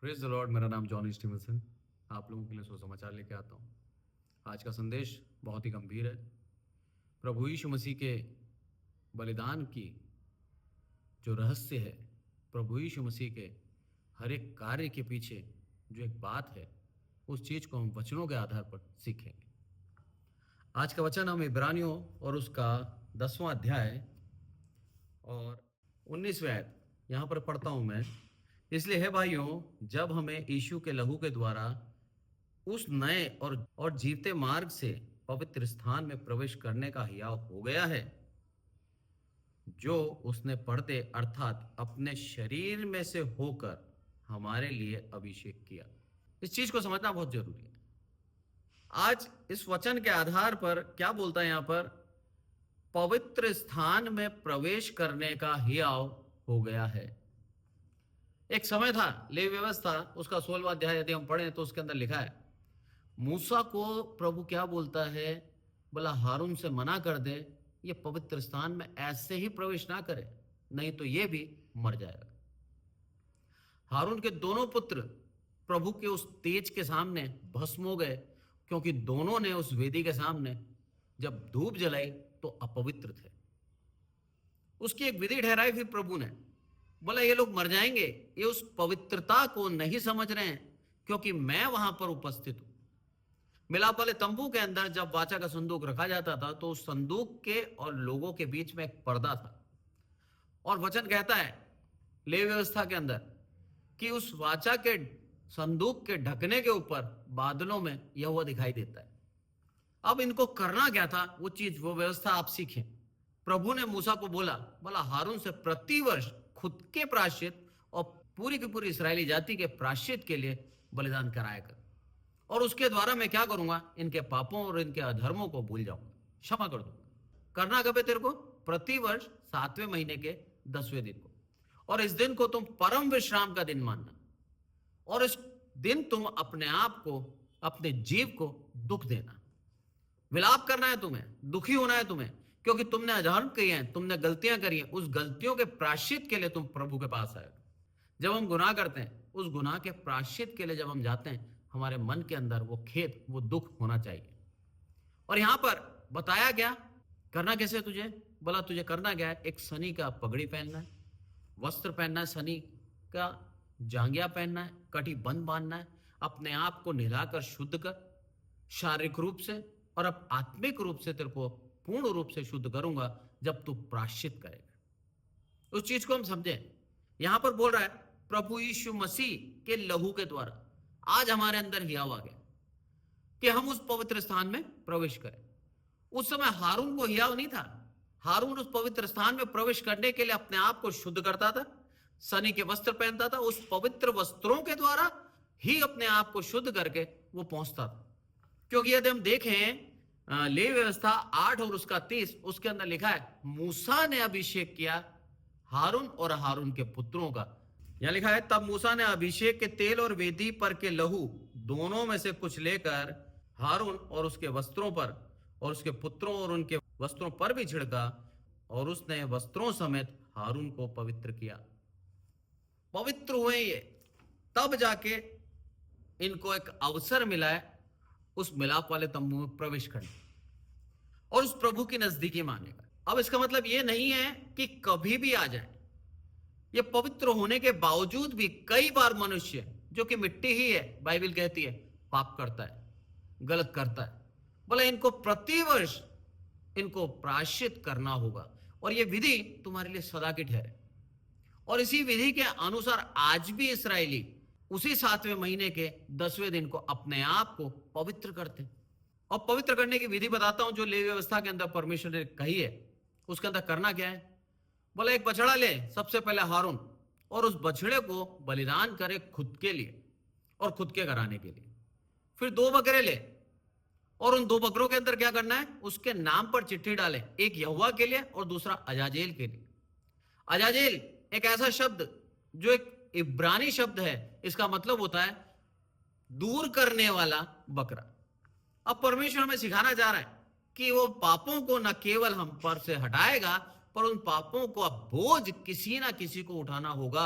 Praise the Lord. मेरा नाम John Stevenson. आप लोगों के लिए सुसमाचार लेके आता हूँ। आज का संदेश बहुत ही गंभीर है। प्रभु यीशु मसीह के बलिदान की जो रहस्य है, प्रभु यीशु मसीह के हर एक कार्य के पीछे जो एक बात है, उस चीज को हम वचनों के आधार पर सीखेंगे। आज का वचन हम इब्रानियों और उसका 10वां अध्याय और 19वें आयत यहाँ पर पढ़ता हूं मैं। इसलिए है भाइयों, जब हमें यीशु के लहू के द्वारा उस नए और जीवते मार्ग से पवित्र स्थान में प्रवेश करने का हियाव हो गया है, जो उसने पर्दे अर्थात अपने शरीर में से होकर हमारे लिए अभिषेक किया। इस चीज को समझना बहुत जरूरी है। आज इस वचन के आधार पर क्या बोलता है यहाँ पर? पवित्र स्थान में प्रवेश करने का हियाव हो गया है। एक समय था, लेवी व्यवस्था उसका 16वां अध्याय यदि हम पढ़ें तो उसके अंदर लिखा है, मूसा को प्रभु क्या बोलता है? बोला हारून से मना कर दे, ये पवित्र स्थान में ऐसे ही प्रवेश ना करे, नहीं तो ये भी मर जाएगा। हारून के दोनों पुत्र प्रभु के उस तेज के सामने भस्म हो गए, क्योंकि दोनों ने उस वेदी के सामने जब धूप जलाई तो अपवित्र थे। उसकी एक विधि ठहराई फिर प्रभु ने। बोला ये लोग मर जाएंगे, ये उस पवित्रता को नहीं समझ रहे हैं, क्योंकि मैं वहां पर उपस्थित हूं। मिलाप वाले तंबू के अंदर जब वाचा का संदूक रखा जाता था तो उस संदूक के और लोगों के बीच में एक पर्दा था, और वचन कहता है लेवी व्यवस्था के अंदर कि उस वाचा के संदूक के ढकने के ऊपर बादलों में यहोवा दिखाई देता है। अब इनको करना क्या था? वो चीज, वो व्यवस्था आप सीखें। प्रभु ने मूसा को बोला हारून से प्रतिवर्ष खुद के प्रायश्चित और पूरी की पूरी इस्राएली जाति के प्रायश्चित के लिए बलिदान कराया कर, और उसके द्वारा मैं क्या करूंगा? इनके पापों और इनके अधर्मों को भूल जाऊंगा, क्षमा कर दूंगा। करना कब है तेरे को? प्रतिवर्ष 7वें महीने के 10वें दिन को, और इस दिन को तुम परम विश्राम का दिन मानना, और इस दिन तुम अपने आप को, अपने जीव को दुख देना। विलाप करना है तुम्हें, दुखी होना है तुम्हें, क्योंकि तुमने अधर्म किए हैं, तुमने गलतियां करी हैं। उस गलतियों के प्रायश्चित के लिए तुम प्रभु के पास आए। जब हम गुनाह करते हैं, उस गुनाह के प्रायश्चित के लिए जब हम जाते हैं, हमारे मन के अंदर वो खेद, वो दुख होना चाहिए। और यहां पर बताया गया करना कैसे तुझे? बोला तुझे करना क्या है? एक सनी का पगड़ी पहनना है, वस्त्र पहनना है, सनी का जांघिया पहनना है, कटी बंद बांधना है, अपने आप को नहलाकर शुद्ध कर, शारीरिक रूप से और अब आत्मिक रूप से तेरे को पूर्ण रूप से शुद्ध करूंगा जब तू प्रायश्चित करेगा। उस चीज को हम समझें। यहां पर बोल रहा है प्रभु यीशु मसीह के लहू के द्वारा आज हमारे अंदर हियाव आ गया कि हम उस पवित्र स्थान में प्रवेश करें। उस समय हारून को हियाव नहीं था। हारून उस पवित्र स्थान में प्रवेश करने के लिए अपने आप को शुद्ध करता था, सनी के वस्त्र पहनता था, उस पवित्र वस्त्रों के द्वारा ही अपने आप को शुद्ध करके वो पहुंचता था। क्योंकि यदि हम देखें लेवी व्यवस्था 8 और उसका 30, उसके अंदर लिखा है मूसा ने अभिषेक किया हारून और हारून के पुत्रों का। यहां लिखा है तब मूसा ने अभिषेक के तेल और वेदी पर के लहू दोनों में से कुछ लेकर हारून और उसके वस्त्रों पर और उसके पुत्रों और उनके वस्त्रों पर भी छिड़का, और उसने वस्त्रों समेत हारून को पवित्र किया। पवित्र हुए ये, तब जाके इनको एक अवसर मिला है उस मिलाप वाले तंबू में प्रवेश करने और उस प्रभु की नजदीकी मानने का। अब इसका मतलब ये नहीं है कि कभी भी आ जाए। ये पवित्र होने के बावजूद भी कई बार मनुष्य, जो कि मिट्टी ही है, बाइबल कहती है, पाप करता है, गलत करता है। बोला इनको प्रतिवर्ष इनको प्रायश्चित करना होगा, और ये विधि तुम्हारे लिए सदा की ठहरे। और इसी विधि के अनुसार आज भी इसराइली उसी 7वें महीने के 10वें दिन को अपने आप को पवित्र करते हैं। और पवित्र करने की विधि बताता हूं जो लेवी व्यवस्था के अंदर परमेश्वर ने कही है। उसके अंदर करना क्या है? बोला एक बछड़ा ले, सबसे पहले हारून, और उस बछड़े को बलिदान करे खुद के लिए और खुद के घराने के लिए। फिर 2 बकरे ले, और उन 2 बकरों के अंदर क्या करना है? उसके नाम पर चिट्ठी डाले, एक यहोवा के लिए और दूसरा अजाजेल के लिए। अजाजेल एक ऐसा शब्द जो एक इब्रानी शब्द है, इसका मतलब होता है दूर करने वाला बकरा। अब परमेश्वर हमें सिखाना चाह रहा है कि वो पापों को न केवल हम पर से हटाएगा, पर उन पापों को अब बोझ किसी ना किसी को उठाना होगा,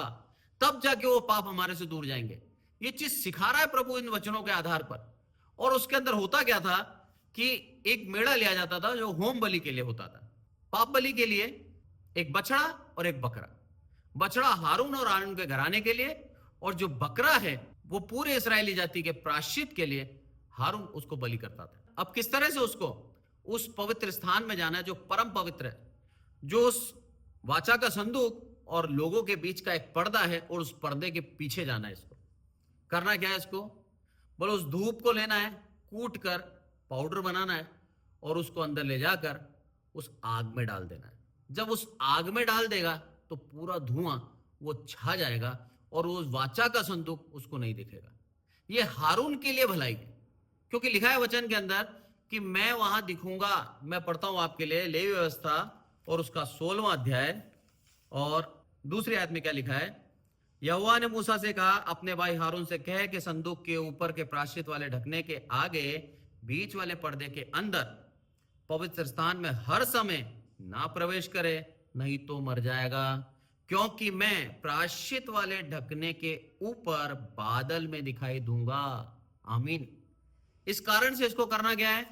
तब जाके वो पाप हमारे से दूर जाएंगे। ये चीज सिखा रहा है प्रभु इन वचनों के आधार पर। और उसके अंदर होता क्या था कि एक मेढ़ा लिया जाता था जो होम बलि के लिए होता था। पाप बलि के लिए एक बछड़ा और एक बकरा। बछड़ा हारून और हारून के घराने के लिए, और जो बकरा है वो पूरे इस्राएली जाति के प्रायश्चित के लिए हारून उसको बलि करता था। अब किस तरह से उसको उस पवित्र स्थान में जाना है जो परम पवित्र है, जो उस वाचा का संदूक और लोगों के बीच का एक पर्दा है, और उस पर्दे के पीछे जाना है। इसको करना क्या है? इसको बोलो उस धूप को लेना है, कूट कर पाउडर बनाना है, और उसको अंदर ले जाकर उस आग में डाल देना है। जब उस आग में डाल देगा तो पूरा धुआं वो छा जाएगा, और उस वाचा का संदूक उसको नहीं दिखेगा। ये हारून के लिए भलाई है, क्योंकि लिखा है वचन के अंदर कि मैं वहां दिखूंगा। मैं पढ़ता हूं आपके लिए लेवी व्यवस्था और उसका 16वां अध्याय और दूसरी आयत में क्या लिखा है। यहोवा ने मूसा से कहा, अपने भाई हारून से कह कि संदूक के ऊपर के प्रायश्चित वाले ढकने के आगे बीच वाले पर्दे के अंदर पवित्र स्थान में हर समय ना प्रवेश करे, नहीं तो मर जाएगा, क्योंकि मैं प्रायश्चित वाले ढकने के ऊपर बादल में दिखाई दूंगा। आमीन। इस कारण से इसको करना क्या है?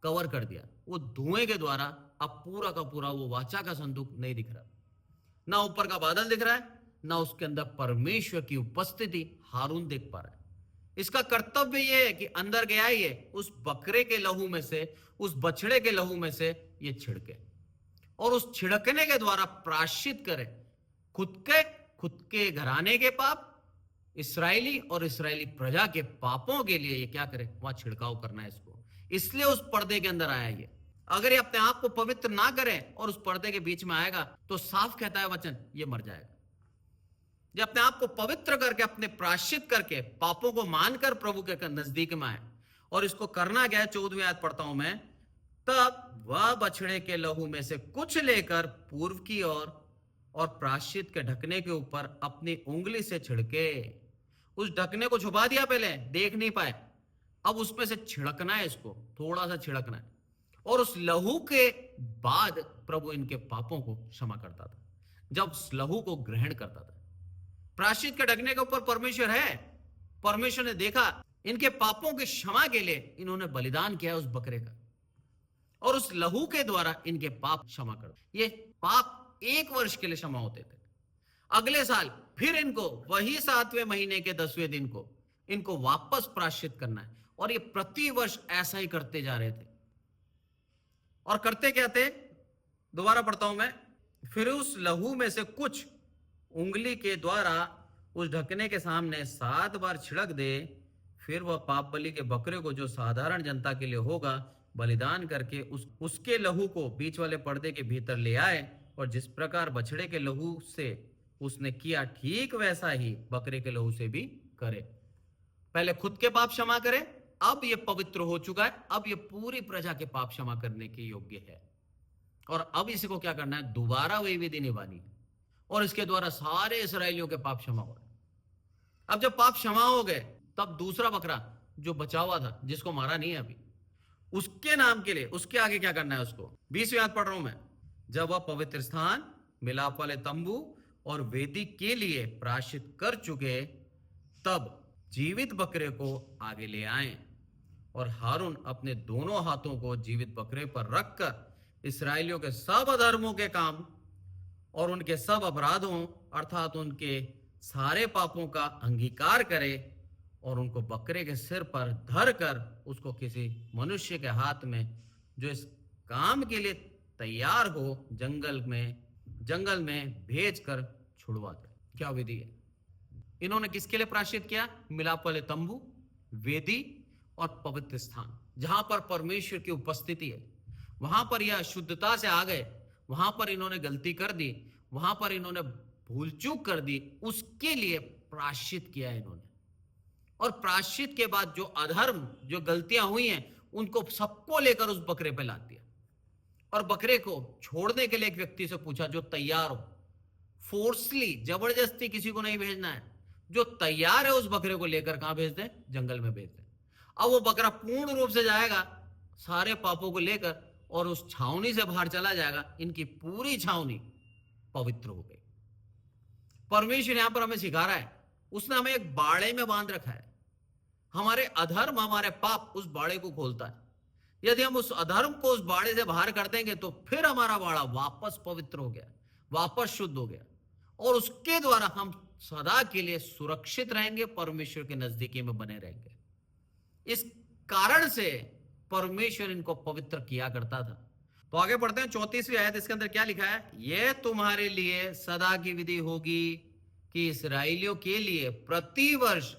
कवर कर दिया। वो धुएं के द्वारा अब पूरा का पूरा वो वाचा का संदूक नहीं दिख रहा, ना ऊपर का बादल दिख रहा है, ना उसके अंदर परमेश्वर की उपस्थिति हारून देख पा रहा है। इसका कर्तव्य यह है कि अंदर गया ही है, उस बकरे के लहू में से, उस बछड़े के लहू में से ये छिड़के, और उस छिड़कने के द्वारा प्रायश्चित करे खुद के घराने के पाप, इस्राएली और इस्राएली प्रजा के पापों के लिए ये क्या करे? वहां छिड़काव करना है इसको। इसलिए उस पर्दे के अंदर आया ये। अगर ये अपने आप को पवित्र ना करे और उस पर्दे के बीच में आएगा तो साफ कहता है वचन, ये मर जाएगा। ये अपने आप को पवित्र करके, अपने प्रायश्चित करके, पापों को मानकर प्रभु के नजदीक में आए। और इसको करना क्या है? 14वीं आयत पढ़ता हूं मैं। तब वह बछड़े के लहू में से कुछ लेकर पूर्व की ओर और प्रायश्चित के ढकने के ऊपर अपनी उंगली से छिड़के। उस ढकने को छुपा दिया, पहले देख नहीं पाए, अब उसमें से छिड़कना है, इसको थोड़ा सा छिड़कना है, और उस लहू के बाद प्रभु इनके पापों को क्षमा करता था, जब उस लहू को ग्रहण करता था। प्रायश्चित के ढकने के ऊपर परमेश्वर है। परमेश्वर ने देखा इनके पापों की क्षमा के लिए इन्होंने बलिदान किया उस बकरे का, और उस लहू के द्वारा इनके पाप क्षमा कर। ये पाप 1 वर्ष के लिए क्षमा होते थे। अगले साल फिर इनको वही 7वें महीने के 10वें दिन को इनको वापस प्रायश्चित करना है, और ये प्रति वर्ष ऐसा ही करते जा रहे थे। और करते क्या थे? दोबारा पढ़ता हूं मैं। फिर उस लहू में से कुछ उंगली के द्वारा उस ढकने के सामने 7 बार छिड़क दे। फिर वह पाप बलि के बकरे को, जो साधारण जनता के लिए होगा, बलिदान करके उसके लहू को बीच वाले पर्दे के भीतर ले आए, और जिस प्रकार बछड़े के लहू से उसने किया, ठीक वैसा ही बकरे के लहू से भी करे। पहले खुद के पाप क्षमा करे, अब ये पवित्र हो चुका है, अब ये पूरी प्रजा के पाप क्षमा करने के योग्य है। और अब इसी को क्या करना है? दोबारा वही विधि निभानी है, और इसके द्वारा सारे इस्राएलियों के पाप क्षमा हो गए। अब जब पाप क्षमा हो गए, तब दूसरा बकरा जो बचा हुआ था, जिसको मारा नहीं है अभी, उसके नाम के लिए उसके आगे क्या करना है? उसको 20वीं आयत पढ़ रहा हूं मैं। जब वह पवित्र स्थान, मिलाप वाले तंबू और वेदी के लिए प्रायश्चित कर चुके, तब जीवित बकरे को आगे ले आए, और हारून अपने दोनों हाथों को जीवित बकरे पर रखकर इस्राएलियों के सब अधर्मों के काम और उनके सब अपराधों अर्थात उनके सारे पापों का अंगीकार करे, और उनको बकरे के सिर पर धर कर उसको किसी मनुष्य के हाथ में, जो इस काम के लिए तैयार हो, जंगल में भेज कर छुड़वा दे। क्या विधि है? इन्होंने किसके लिए प्रायश्चित किया? मिलाप वाले तंबू, वेदी और पवित्र स्थान, जहां पर परमेश्वर की उपस्थिति है। वहां पर यह शुद्धता से आ गए, वहां पर इन्होंने गलती कर दी, वहां पर इन्होंने भूल चूक कर दी, उसके लिए प्रायश्चित किया इन्होंने। और प्रायश्चित के बाद जो अधर्म, जो गलतियां हुई हैं, उनको सबको लेकर उस बकरे पे लाद दिया, और बकरे को छोड़ने के लिए एक व्यक्ति से पूछा जो तैयार हो। फोर्सली, जबरदस्ती किसी को नहीं भेजना है। जो तैयार है उस बकरे को लेकर कहां भेज दे? जंगल में भेज दे। अब वो बकरा पूर्ण रूप से जाएगा सारे पापों को लेकर, और उस छावनी से बाहर चला जाएगा। इनकी पूरी छावनी पवित्र हो गई। परमेश्वर यहां पर हमें सिखा रहा है, उसने हमें एक बाड़े में बांध रखा है। हमारे अधर्म, हमारे पाप उस बाड़े को खोलता है। यदि हम उस अधर्म को उस बाड़े से बाहर कर देंगे तो फिर हमारा बाड़ा वापस पवित्र हो गया, वापस शुद्ध हो गया, और उसके द्वारा हम सदा के लिए सुरक्षित रहेंगे, परमेश्वर के नजदीकी में बने रहेंगे। इस कारण से परमेश्वर इनको पवित्र किया करता था। तो आगे पढ़ते हैं 34वीं आयत। इसके अंदर क्या लिखा है? यह तुम्हारे लिए सदा की विधि होगी कि इस्राएलियों के लिए प्रति वर्ष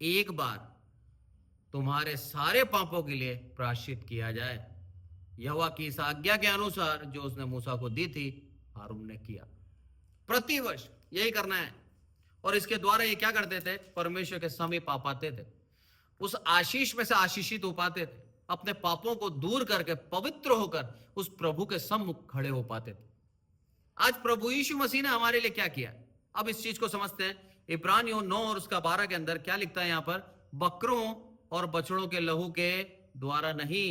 एक बार तुम्हारे सारे पापों के लिए प्रायश्चित किया जाए। यहोवा की इस आज्ञा के अनुसार जो उसने मूसा को दी थी, हारून ने किया। प्रति वर्ष यही करना है। और इसके द्वारा ये क्या करते थे? परमेश्वर के समीप आ पाते थे, उस आशीष में से आशीषित हो पाते थे, अपने पापों को दूर करके पवित्र होकर उस प्रभु के सम्मुख खड़े हो पाते थे। आज प्रभु यीशु मसीह ने हमारे लिए क्या किया? अब इस चीज को समझते हैं। इब्रानियों 9 और उसका 12 के अंदर क्या लिखता है यहां पर? बकरों और बछड़ों के लहू के द्वारा नहीं,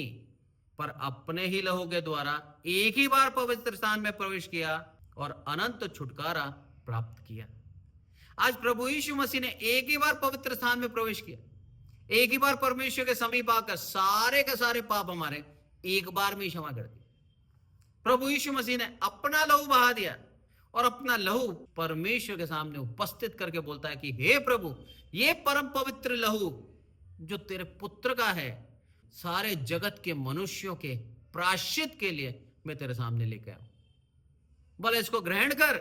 पर अपने ही लहू के द्वारा एक ही बार पवित्र स्थान में प्रवेश किया और अनंत छुटकारा प्राप्त किया। आज प्रभु यीशु मसीह ने एक ही बार पवित्र स्थान में प्रवेश किया, एक ही बार परमेश्वर के समीप आकर सारे के सारे पाप हमारे एक बार में क्षमा कर दिए। प्रभु यीशु मसीह ने अपना लहू बहा दिया और अपना लहू परमेश्वर के सामने उपस्थित करके बोलता है कि हे प्रभु, ये परम पवित्र लहू जो तेरे पुत्र का है, सारे जगत के मनुष्यों के प्रायश्चित के लिए मैं तेरे सामने लेके आऊं। बोले इसको ग्रहण कर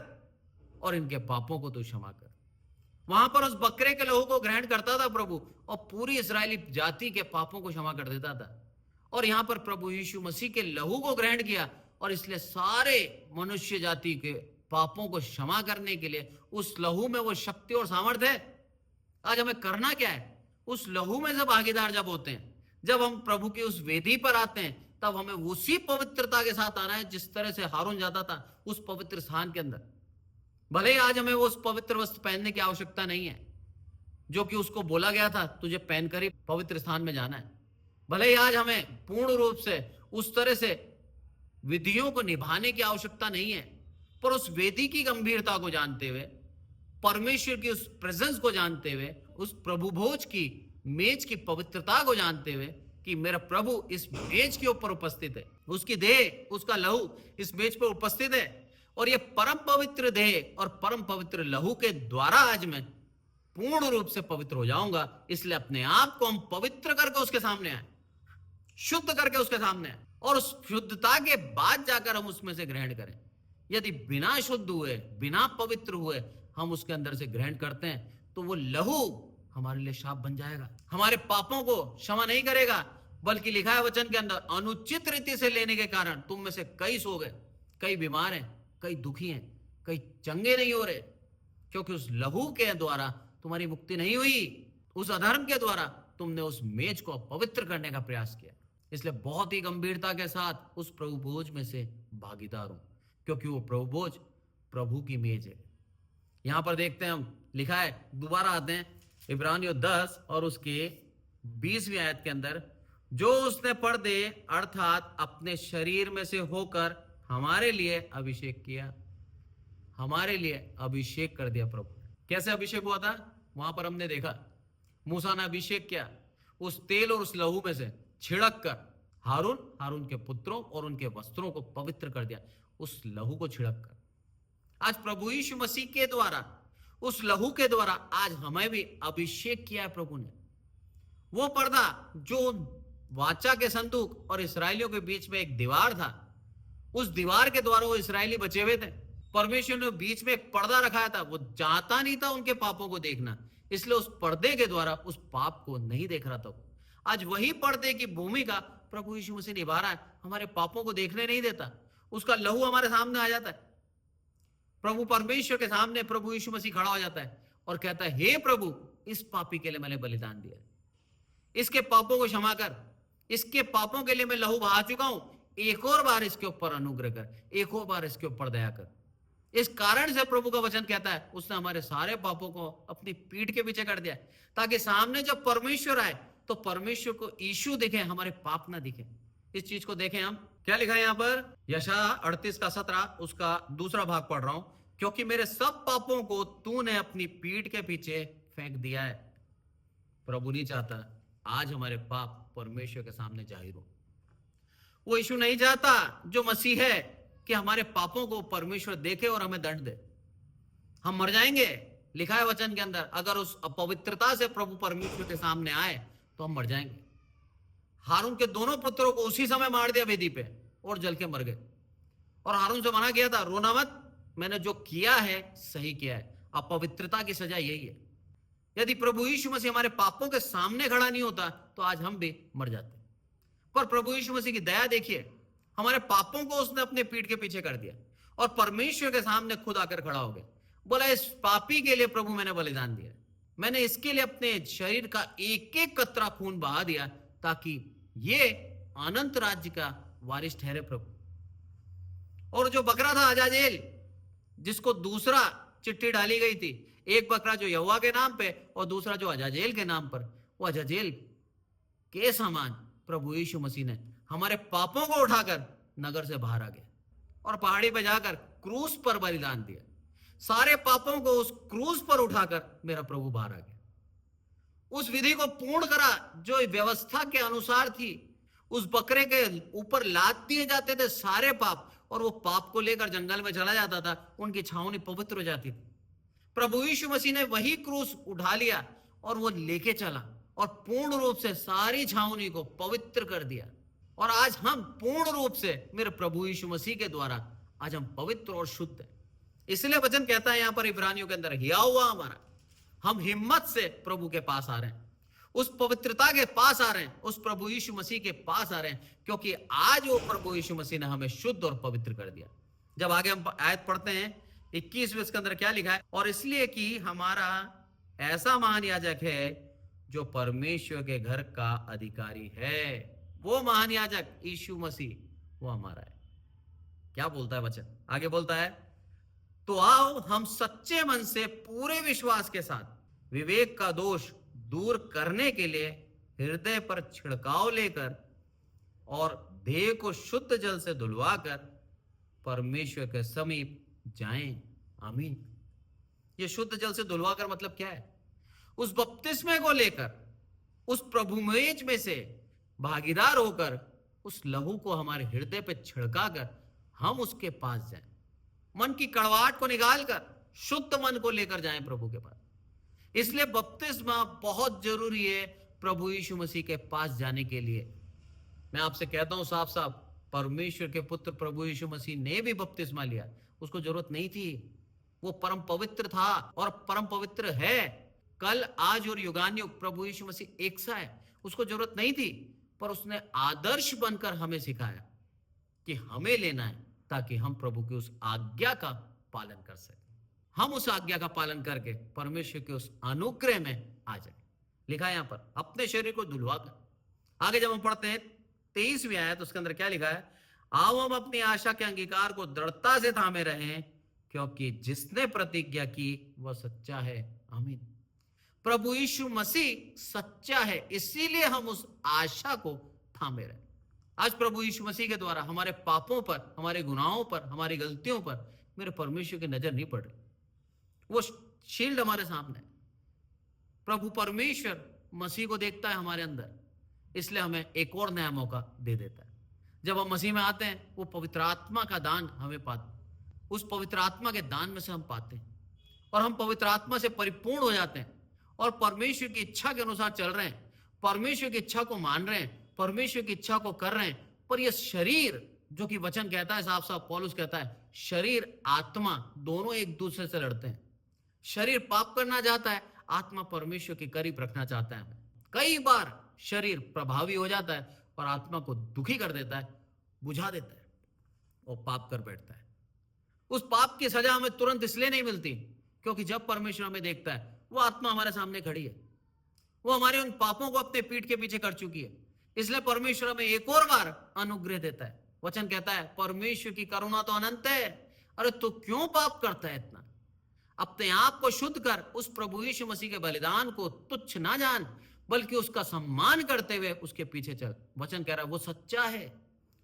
और इनके पापों को तू क्षमा कर। वहां पर उस बकरे के लहू को ग्रहण करता था प्रभु, और पूरी इस्राएली जाति के पापों को क्षमा कर देता था। और यहां पर प्रभु यीशु मसीह के लहू को ग्रहण किया, और इसलिए सारे मनुष्य जाति के पापों को क्षमा करने के लिए उस लहू में वो शक्ति और सामर्थ्य है। आज हमें करना क्या है? उस लहू में से भागीदार जब होते हैं, जब हम प्रभु की उस वेदी पर आते हैं, तब हमें उसी पवित्रता के साथ आना है जिस तरह से हारून जाता था उस पवित्र स्थान के अंदर। भले ही आज हमें वो उस पवित्र वस्त्र पहनने की आवश्यकता नहीं है जो कि उसको बोला गया था तुझे पहनकर ही पवित्र स्थान में जाना है। भले ही आज हमें पूर्ण रूप से उस तरह से विधियों को निभाने की आवश्यकता नहीं है, पर उस वेदी की गंभीरता को जानते हुए, परमेश्वर की उस प्रेजेंस को जानते हुए, उस प्रभु भोज की मेज की पवित्रता को जानते हुए कि मेरा प्रभु इस मेज के ऊपर उपस्थित है, उसकी देह, उसका लहू इस मेज पर उपस्थित है, और ये परम पवित्र देह और परम पवित्र लहू के द्वारा आज मैं पूर्ण रूप से पवित्र हो जाऊंगा। इसलिए अपने आप को हम पवित्र करके उसके सामने आए, शुद्ध करके उसके सामने आए, और उस शुद्धता के बाद जाकर हम उसमें से ग्रहण करें। यदि बिना शुद्ध हुए, बिना पवित्र हुए हम उसके अंदर से ग्रहण करते हैं तो वो लहू हमारे लिए शाप बन जाएगा, हमारे पापों को क्षमा नहीं करेगा, बल्कि लिखा है वचन के अंदर, अनुचित रीति से लेने के कारण तुम में से कई सो गए, कई बीमार हैं, कई दुखी हैं, कई चंगे नहीं हो रहे, क्योंकि उस लहू के द्वारा तुम्हारी मुक्ति नहीं हुई, उस अधर्म के द्वारा तुमने उस मेज को पवित्र करने का प्रयास किया। इसलिए बहुत ही गंभीरता के साथ उस प्रभु भोज में से भागीदार हूं, क्योंकि वो प्रभु भोज प्रभु की मेज है। यहां पर देखते हैं हम, लिखा है, दोबारा आते हैं इब्रानियों 10 और उसके 20वीं आयत के अंदर, जो उसने पर्दे अर्थात अपने शरीर में से होकर हमारे लिए अभिषेक किया, हमारे लिए अभिषेक कर दिया प्रभु। कैसे अभिषेक हुआ था? वहां पर हमने देखा मूसा ने अभिषेक किया, उस तेल और उस लहू में से छिड़क कर हारून के पुत्रों और उनके वस्त्रों को पवित्र कर दिया, उस लहू को छिड़क कर। आज प्रभु यीशु मसीह के द्वारा, उस लहू के द्वारा आज हमें भी अभिषेक किया है प्रभु ने। वो पर्दा जो वाचा के संदूक और इसराइलियों के बीच में एक दीवार था, उस दीवार के द्वारा वो इसराइली बचे हुए थे। परमेश्वर ने बीच में एक पर्दा रखाया था, वो चाहता नहीं था उनके पापों को देखना, इसलिए उस पर्दे के द्वारा उस पाप को नहीं देख रहा था। आज वही पर्दे की भूमिका प्रभु यीशु मसीह निभा रहा है, हमारे पापों को देखने नहीं देता, उसका लहू हमारे सामने आ जाता है। प्रभु परमेश्वर के सामने प्रभु यीशु मसीह खड़ा हो जाता है और कहता है, हे प्रभु, इस पापी के लिए मैंने बलिदान दिया, इसके पापों को क्षमा कर, इसके पापों के लिए मैं लहू बहा चुका हूं, एक और बार इसके ऊपर अनुग्रह कर, एक और बार इसके ऊपर दया कर। इस कारण से प्रभु का वचन कहता है, उसने हमारे सारे पापों को अपनी पीठ के पीछे कर दिया, ताकि सामने जब परमेश्वर आए तो परमेश्वर को यीशु दिखे, हमारे पाप ना दिखे। इस चीज को देखें हम, क्या लिखा है यहां पर? यशायाह 38 का 17 उसका दूसरा भाग पढ़ रहा हूं। क्योंकि मेरे सब पापों को तूने अपनी पीठ के पीछे फेंक दिया है। प्रभु नहीं चाहता आज हमारे पाप परमेश्वर के सामने जाहिर हो। वो यीशु नहीं चाहता जो मसीह है कि हमारे पापों को परमेश्वर देखे और हमें दंड दे। हम मर जाएंगे, लिखा है वचन के अंदर। अगर उस अपवित्रता से प्रभु परमेश्वर के सामने आए तो हम मर जाएंगे। हारून के दोनों पुत्रों को उसी समय मार दिया वेदी पे और जल के मर गए। और हारून से मना किया था, रोना मत, मैंने जो किया है सही किया है। अपवित्रता की सजा यही है। यदि प्रभु यीशु मसीह हमारे पापों के सामने खड़ा नहीं होता तो आज हम भी मर जाते। पर प्रभु यीशु मसीह की दया देखिए, हमारे पापों को उसने अपने पीठ के पीछे कर दिया और परमेश्वर के सामने खुद आकर खड़ा हो गया। बोला, इस पापी के लिए प्रभु मैंने बलिदान दिया, मैंने इसके लिए अपने शरीर का एक एक कतरा खून बहा दिया ताकि ये अनंत राज्य का वारिस ठहरे प्रभु। और जो बकरा था अजाजेल, जिसको दूसरा चिट्ठी डाली गई थी, एक बकरा जो यहोवा के नाम पे और दूसरा जो अजाजेल के नाम पर, वो अजाजेल के समान प्रभु यीशु मसीह ने हमारे पापों को उठाकर नगर से बाहर आ गया और पहाड़ी पर जाकर क्रूस पर बलिदान दिया। सारे पापों को उस क्रूस पर उठाकर मेरा प्रभु बाहर आ गया। उस विधि को पूर्ण करा जो व्यवस्था के अनुसार थी। उस बकरे के ऊपर लाद दिए जाते थे सारे पाप, और वो पाप को लेकर जंगल में चला जाता था, उनकी छावनी पवित्र हो जाती थी। प्रभु यीशु मसीह ने वही क्रूस उठा लिया और वो लेके चला और पूर्ण रूप से सारी छावनी को पवित्र कर दिया। और आज हम पूर्ण रूप से मेरे प्रभु यीशु मसीह के द्वारा आज हम पवित्र और शुद्ध हैं। इसलिए वचन कहता है यहां पर इब्रानियों के अंदर, हिया हुआ हमारा, हम हिम्मत से प्रभु के पास आ रहे हैं, उस पवित्रता के पास आ रहे हैं, उस प्रभु यीशु मसीह के पास आ रहे हैं, क्योंकि आज वो प्रभु यीशु मसीह ने हमें शुद्ध और पवित्र कर दिया। जब आगे हम आयत पढ़ते हैं 21वें, इसके अंदर क्या लिखा है, और इसलिए कि हमारा ऐसा महान याजक है जो परमेश्वर के घर का अधिकारी है। वो महान याजक यीशु मसीह, वो हमारा है। क्या बोलता है वचन? आगे बोलता है, तो आओ हम सच्चे मन से पूरे विश्वास के साथ विवेक का दोष दूर करने के लिए हृदय पर छिड़काव लेकर और देह को शुद्ध जल से धुलवाकर परमेश्वर के समीप जाएं। आमीन। ये शुद्ध जल से धुलवाकर मतलब क्या है? उस बपतिस्मे को लेकर, उस प्रभुमेज में से भागीदार होकर, उस लहू को हमारे हृदय पे छिड़काकर हम उसके पास जाएं। मन की कड़वाहट को निकालकर शुद्ध मन को लेकर जाएं प्रभु के पास। इसलिए बपतिस्मा बहुत जरूरी है प्रभु यीशु मसीह के पास जाने के लिए। मैं आपसे कहता हूं साफ साफ, परमेश्वर के पुत्र प्रभु यीशु मसीह ने भी बपतिस्मा लिया, उसको जरूरत नहीं थी। वो परम पवित्र था और परम पवित्र है, कल आज और युगानुयुग प्रभु यीशु मसीह एक सा है। उसको जरूरत नहीं थी, पर उसने आदर्श बनकर हमें सिखाया कि हमें लेना है ताकि हम प्रभु की उस आज्ञा का पालन कर सकें। हम उस आज्ञा का पालन करके परमेश्वर के उस अनुग्रह में आ जाए। लिखा है यहां पर, अपने शरीर को धुलवाकर। आगे जब हम पढ़ते हैं 23वीं आयत, उसके अंदर क्या लिखा है, आओ हम अपनी आशा के अंगीकार को दृढ़ता से थामे रहें, क्योंकि जिसने प्रतिज्ञा की वह सच्चा है। आमीन। प्रभु यीशु मसीह सच्चा है, इसीलिए हम उस आशा को थामे रहें। आज प्रभु यीशु मसीह के द्वारा हमारे पापों पर, हमारे गुनाहों पर, हमारी गलतियों पर मेरे परमेश्वर की नजर नहीं पड़ रही। वो शील्ड हमारे सामने, प्रभु परमेश्वर मसीह को देखता है हमारे अंदर, इसलिए हमें एक और नया मौका दे देता है। जब हम मसीह में आते हैं, वो पवित्र आत्मा का दान हमें पाते, उस पवित्र आत्मा के दान में से हम पाते हैं और हम पवित्र आत्मा से परिपूर्ण हो जाते हैं और परमेश्वर की इच्छा के अनुसार चल रहे हैं, परमेश्वर की इच्छा को मान रहे हैं, परमेश्वर की इच्छा को कर रहे हैं। पर यह शरीर, जो कि वचन कहता है साफ साफ, पौलुस कहता है, शरीर आत्मा दोनों एक दूसरे से लड़ते हैं। शरीर पाप करना चाहता है, आत्मा परमेश्वर के करीब रखना चाहता है। कई बार शरीर प्रभावी हो जाता है और आत्मा को दुखी कर देता है, बुझा देता है और पाप कर बैठता है। उस पाप की सजा हमें तुरंत इसलिए नहीं मिलती क्योंकि जब परमेश्वर हमें देखता है, वो आत्मा हमारे सामने खड़ी है, वो हमारे उन पापों को अपने पीठ के पीछे कर चुकी है। इसलिए परमेश्वर हमें एक और बार अनुग्रह देता है। वचन कहता है, परमेश्वर की करुणा तो अनंत है, अरे तू क्यों पाप करता है इतना? अपने आप को शुद्ध कर, उस प्रभु यीशु मसीह के बलिदान को तुच्छ ना जान, बल्कि उसका सम्मान करते हुए उसके पीछे चल। वचन कह रहा है वो सच्चा है,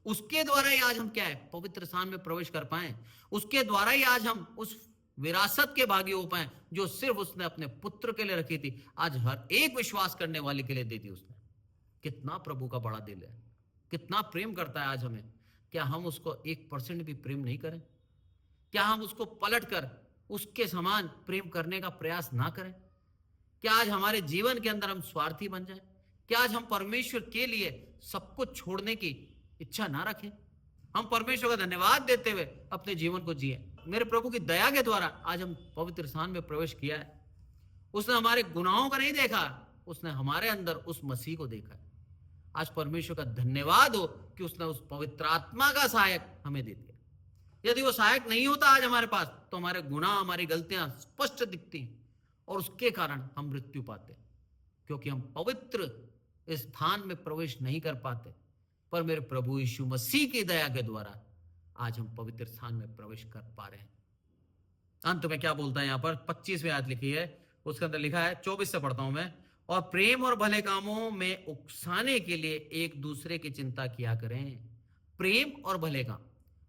उसके द्वारा ही आज हम क्या है, पवित्र स्थान में प्रवेश कर पाए। उसके द्वारा ही आज हम उस विरासत के भागी हो पाए जो सिर्फ उसने अपने पुत्र के लिए रखी थी, आज हर एक विश्वास करने वाले के लिए दे दी उसने। कितना प्रभु का बड़ा दिल है, कितना प्रेम करता है आज हमें। क्या हम उसको 1% भी प्रेम नहीं करें? क्या हम उसको पलट कर उसके समान प्रेम करने का प्रयास ना करें? क्या आज हमारे जीवन के अंदर हम स्वार्थी बन जाएं? क्या आज हम परमेश्वर के लिए सब कुछ छोड़ने की इच्छा ना रखें? हम परमेश्वर का धन्यवाद देते हुए अपने जीवन को जिए। मेरे प्रभु की दया के द्वारा आज हम पवित्र स्थान में प्रवेश किया है। उसने हमारे गुनाहों का नहीं देखा, उसने हमारे अंदर उस मसीह को देखा है। आज परमेश्वर का धन्यवाद हो कि उसने उस पवित्र आत्मा का सहायक हमें दे दिया। यदि वो सहायक नहीं होता आज हमारे पास, तो हमारे गुनाह, हमारी गलतियां स्पष्ट दिखती और उसके कारण हम मृत्यु पाते, क्योंकि हम पवित्र स्थान में प्रवेश नहीं कर पाते। पर मेरे प्रभु यीशु मसीह की दया के द्वारा आज हम पवित्र स्थान में प्रवेश कर पा रहे हैं। अंत में क्या बोलता है यहाँ पर 25वीं आयत लिखी है, उसके अंदर लिखा है, 24 से पढ़ता हूं मैं। और प्रेम और भले कामों में उकसाने के लिए एक दूसरे की चिंता किया करें। प्रेम और भले काम,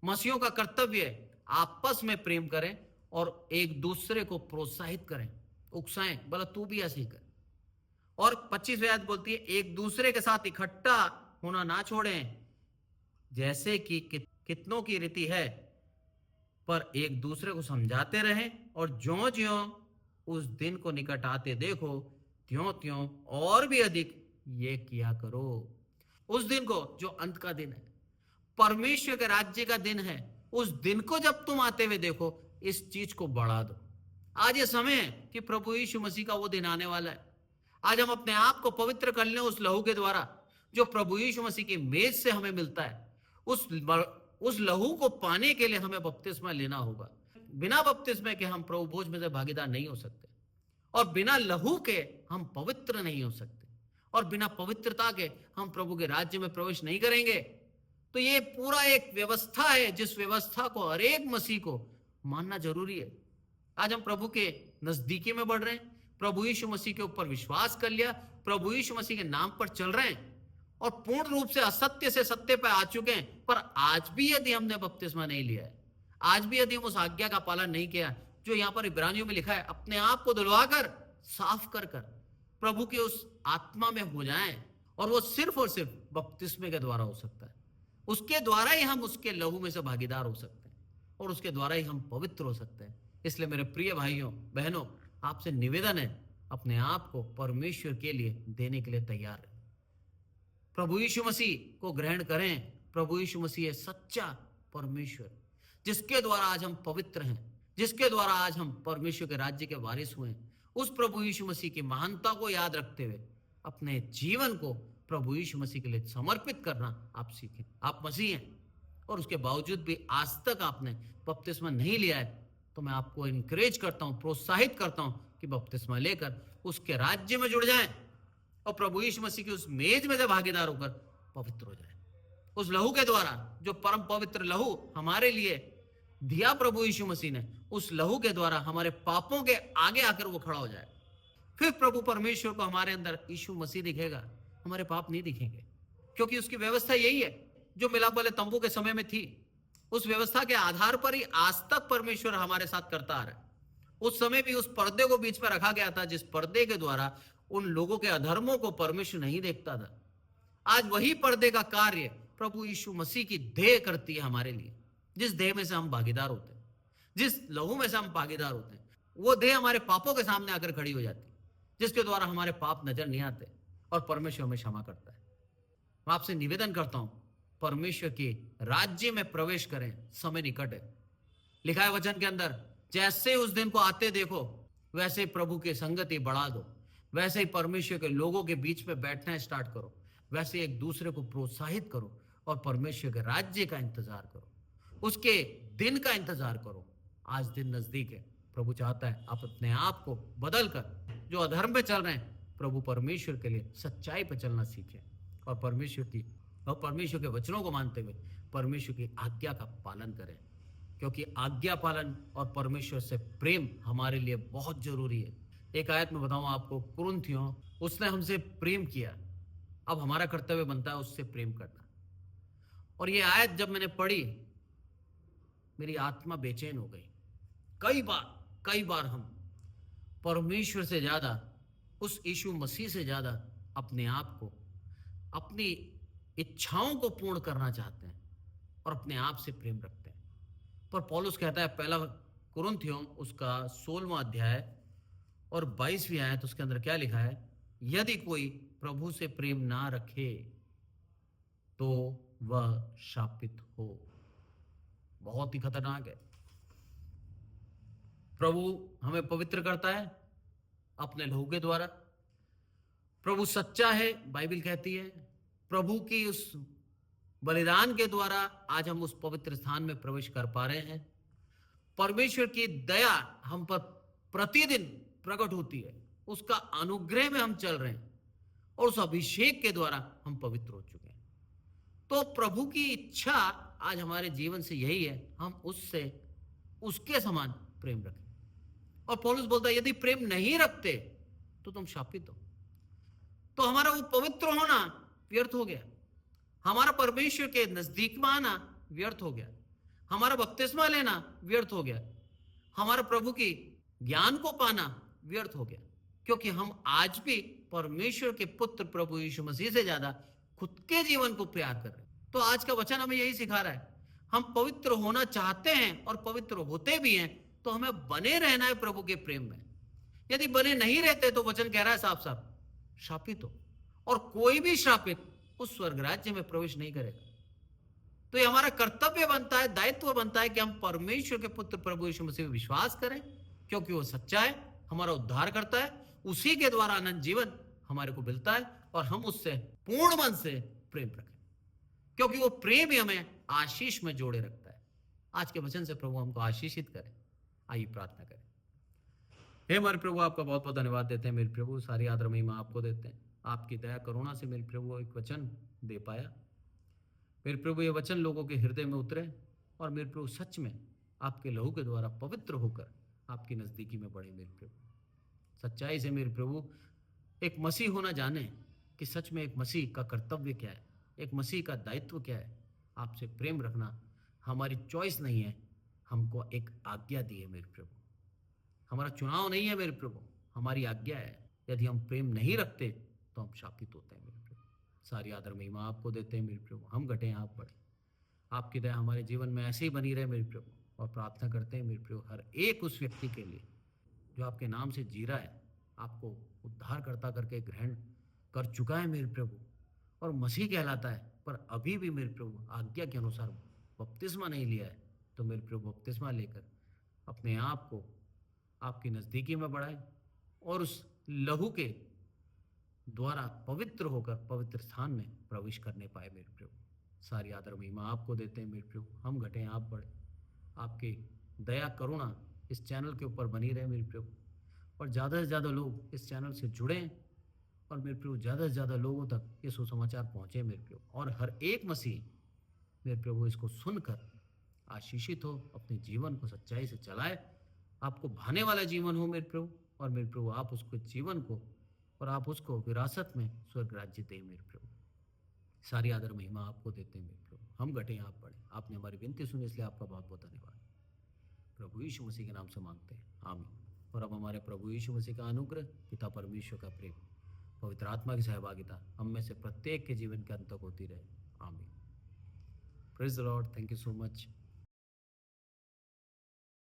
मसीहों का कर्तव्य है आपस में प्रेम करें और एक दूसरे को प्रोत्साहित करें, उकसाएं, बोला तू भी ऐसे ही कर। और 25वीं आयत बोलती है, एक दूसरे के साथ इकट्ठा होना ना छोड़ें, जैसे कि कितनों की रीति है, पर एक दूसरे को समझाते रहें, और ज्यों ज्यों उस दिन को निकट आते देखो, त्यों त्यों और भी अधिक ये किया करो। उस दिन को जो अंत का दिन है, परमेश्वर के राज्य का दिन है, उस दिन को जब तुम आते हुए देखो, इस चीज को बढ़ा दो। आज ये समय है कि प्रभु यीशु मसीह का वो दिन आने वाला है। आज हम अपने आप को पवित्र कर लें उस लहू के द्वारा जो प्रभु यीशु मसीह की मेज से हमें मिलता है। उस लहू को पाने के लिए हमें बपतिस्मा लेना होगा। बिना बपतिस्मे के हम प्रभु भोज में से भागीदार नहीं हो सकते, और बिना लहू के हम पवित्र नहीं हो सकते, और बिना पवित्रता के हम प्रभु के राज्य में प्रवेश नहीं करेंगे। तो ये पूरा एक व्यवस्था है, जिस व्यवस्था को हर एक मसीह को मानना जरूरी है। आज हम प्रभु के नजदीकी में बढ़ रहे हैं, प्रभु यीशु मसीह के ऊपर विश्वास कर लिया, प्रभु यीशु मसीह के नाम पर चल रहे हैं, और पूर्ण रूप से असत्य से सत्य पर आ चुके हैं। पर आज भी यदि हमने बपतिस्मा नहीं लिया है, आज भी यदि हम उस आज्ञा का पालन नहीं किया जो यहाँ पर इब्रानियों में लिखा है, अपने आप को धुलवाकर साफ कर प्रभु के उस आत्मा में हो जाएं, और वो सिर्फ और सिर्फ बपतिस्मे के द्वारा हो सकता है। उसके द्वारा ही हम उसके लहू में से भागीदार हो सकते हैं, और उसके द्वारा ही हम पवित्र हो सकते हैं। इसलिए मेरे प्रिय भाइयों बहनों, आपसे निवेदन है, अपने आप को परमेश्वर के लिए देने के लिए तैयार है। प्रभु यीशु मसीह को ग्रहण करें। प्रभु यीशु मसीह है सच्चा परमेश्वर, जिसके द्वारा आज हम पवित्र हैं, जिसके द्वारा आज हम परमेश्वर के राज्य के वारिस हुए हैं। उस प्रभु यीशु मसीह की महानता को याद रखते हुए अपने जीवन को प्रभु यीशु मसीह के लिए समर्पित करना आप सीखें। आप मसीह हैं और उसके बावजूद भी आज तक आपने बपतिस्मा नहीं लिया है, तो मैं आपको इनकरेज करता हूं, प्रोत्साहित करता हूं कि बपतिस्मा लेकर उसके राज्य में जुड़ जाएं और प्रभु यीशु मसीह की उस मेज में से भागीदार होकर पवित्र हो जाए। उस लहू के द्वारा, जो परम पवित्र लहू हमारे लिए दिया प्रभु यीशु मसीह ने, उस लहू के द्वारा हमारे पापों के आगे आकर वो खड़ा हो जाए। फिर प्रभु परमेश्वर को हमारे अंदर यीशु मसीह दिखेगा, हमारे पाप नहीं दिखेंगे, क्योंकि उसकी व्यवस्था यही है जो मिलाप वाले तंबू के समय में थी। उस व्यवस्था के आधार पर ही आज तक परमेश्वर हमारे साथ करता आ रहा है। उस समय भी उस पर्दे को बीच में रखा गया था, जिस पर्दे के द्वारा उन लोगों के अधर्मों को परमेश्वर नहीं देखता था। आज वही पर्दे का कार्य प्रभु यीशु मसीह की देह करती है हमारे लिए, जिस देह में से हम भागीदार होते हैं, जिस लहू में से हम भागीदार होते हैं। वो देह हमारे पापों के सामने आकर खड़ी हो जाती है, जिसके द्वारा हमारे पाप नजर नहीं आते और परमेश्वर हमें क्षमा करता है। मैं आपसे निवेदन करता हूं, परमेश्वर के राज्य में प्रवेश करें, समय निकट है। लिखा है वचन के अंदर, जैसे उस दिन को आते देखो, वैसे ही प्रभु की संगति बढ़ा दो, वैसे ही परमेश्वर के लोगों के बीच में बैठना स्टार्ट करो, वैसे एक दूसरे को प्रोत्साहित करो और परमेश्वर के राज्य का इंतजार करो, उसके दिन का इंतजार करो। आज दिन नजदीक है। प्रभु चाहता है आप अपने आप को बदल कर, जो अधर्म पे चल रहे हैं, प्रभु परमेश्वर के लिए सच्चाई पे चलना सीखें और परमेश्वर के वचनों को मानते हुए परमेश्वर की आज्ञा का पालन करें, क्योंकि आज्ञा पालन और परमेश्वर से प्रेम हमारे लिए बहुत जरूरी है। एक आयत में बताऊं आपको, कुरिन्थियों, उसने हमसे प्रेम किया, अब हमारा कर्तव्य बनता है उससे प्रेम करना। और ये आयत जब मैंने पढ़ी, मेरी आत्मा बेचैन हो गई। कई बार कई बार हम परमेश्वर से ज़्यादा, उस यीशु मसीह से ज़्यादा अपने आप को, अपनी इच्छाओं को पूर्ण करना चाहते हैं और अपने आप से प्रेम रखते हैं। पर पौलुस कहता है, पहला कुरिन्थियों उसका 16वां अध्याय और 22वीं आयत, उसके अंदर क्या लिखा है? यदि कोई प्रभु से प्रेम ना रखे तो वह शापित हो। बहुत ही खतरनाक है। प्रभु हमें पवित्र करता है अपने लहू के द्वारा। प्रभु सच्चा है, बाइबल कहती है। प्रभु की उस बलिदान के द्वारा आज हम उस पवित्र स्थान में प्रवेश कर पा रहे हैं। परमेश्वर की दया हम पर प्रतिदिन प्रकट होती है, उसका अनुग्रह में हम चल रहे हैं और उस अभिषेक के द्वारा हम पवित्र हो चुके हैं। तो प्रभु की इच्छा आज हमारे जीवन से यही है, हम उससे उसके समान प्रेम रखें। और पौलुस बोलता है, यदि प्रेम नहीं रखते तो तुम शापित हो। तो हमारा वो पवित्र होना व्यर्थ हो गया, हमारा परमेश्वर के नजदीक में आना व्यर्थ हो गया, हमारा बपतिस्मा लेना व्यर्थ हो गया, हमारा प्रभु की ज्ञान को पाना व्यर्थ हो गया, क्योंकि हम आज भी परमेश्वर के पुत्र प्रभु यीशु मसीह से ज्यादा खुद के जीवन को प्यार कर रहे हैं। तो आज का वचन हमें यही सिखा रहा है, हम पवित्र होना चाहते हैं और पवित्र होते भी हैं, तो हमें बने रहना है प्रभु के प्रेम में। यदि बने नहीं रहते तो वचन कह रहा है साफ साफ, शापित हो। और कोई भी शापित उस स्वर्ग राज्य में प्रवेश नहीं करेगा। तो ये हमारा कर्तव्य बनता है, दायित्व बनता है कि हम परमेश्वर के पुत्र प्रभु यीशु मसीह में विश्वास करें, क्योंकि वो सच्चा है, हमारा उद्धार करता है, उसी के द्वारा अनंत जीवन हमारे को मिलता है और हम उससे पूर्ण मन से प्रेम रखें, क्योंकि वो प्रेम ही हमें आशीष में जोड़े रखता है। आज के वचन से प्रभु हमको आशीषित करें। आइए प्रार्थना करें। हे हमारे प्रभु, आपका बहुत बहुत धन्यवाद देते हैं मेरे प्रभु, सारी आदर महिमा आपको देते हैं। आपकी दया करुणा से मेरे प्रभु एक वचन दे पाया। मेरे प्रभु ये वचन लोगों के हृदय में उतरे और मेरे प्रभु सच में आपके लहू के द्वारा पवित्र होकर आपकी नजदीकी में बढ़े। मेरे प्रभु सच्चाई से मेरे प्रभु एक मसीह होना जाने कि सच में एक मसीह का कर्तव्य क्या है, एक मसीह का दायित्व क्या है। आपसे प्रेम रखना हमारी चॉइस नहीं है, हमको एक आज्ञा दी है मेरे प्रभु, हमारा चुनाव नहीं है मेरे प्रभु, हमारी आज्ञा है। यदि हम प्रेम नहीं रखते तो हम शापित होते हैं मेरे प्रभु। सारी आदर महिमा आपको देते हैं मेरे प्रभु, हम घटे आप बढ़े। आपकी दया हमारे जीवन में ऐसे ही बनी रहे मेरे प्रभु। और प्रार्थना करते हैं मेरे प्रभु हर एक उस व्यक्ति के लिए जो आपके नाम से जी रहा है, आपको उद्धारकर्ता करके ग्रहण कर चुका है मेरे प्रभु और मसीह कहलाता है, पर अभी भी मेरे प्रभु आज्ञा के अनुसार बपतिस्मा नहीं लिया है, तो मेरे प्रभु बपतिस्मा लेकर अपने आप को आपकी नज़दीकी में बढ़ाए और उस लहू के द्वारा पवित्र होकर पवित्र स्थान में प्रवेश करने पाए मेरे प्रभु। सारी आदर महिमा आपको देते हैं मेरे प्रभु, हम घटे आप बढ़े। आपकी दया करुणा इस चैनल के ऊपर बनी रहे मेरे प्रभु, और ज़्यादा से ज़्यादा लोग इस चैनल से जुड़ें और मेरे प्रभु ज़्यादा से ज़्यादा लोगों तक ये सुसमाचार पहुँचे मेरे प्रभु। और हर एक मसीह मेरे प्रभु इसको सुनकर आशीषित हो, अपने जीवन को सच्चाई से चलाए, आपको भाने वाला जीवन हो मेरे प्रभु। और मेरे प्रभु आप उसको जीवन को और आप उसको विरासत में स्वर्ग राज्य दें मेरे प्रभु। सारी आदर महिमा आपको देते हैं मेरे प्रभु, हम घटे आप बढ़े। आपने हमारी विनती सुनी, इसलिए आपका बहुत बहुत धन्यवाद। प्रभु यीशु मसीह के नाम से मांगते हैं, आमीन। और अब हमारे प्रभु यीशु मसीह का अनुग्रह, पिता परमेश्वर का प्रेम, पवित्र आत्मा की सहभागिता हम में से प्रत्येक के जीवन के अंत तक होती रहे, आमीन। Praise the Lord, thank you so much.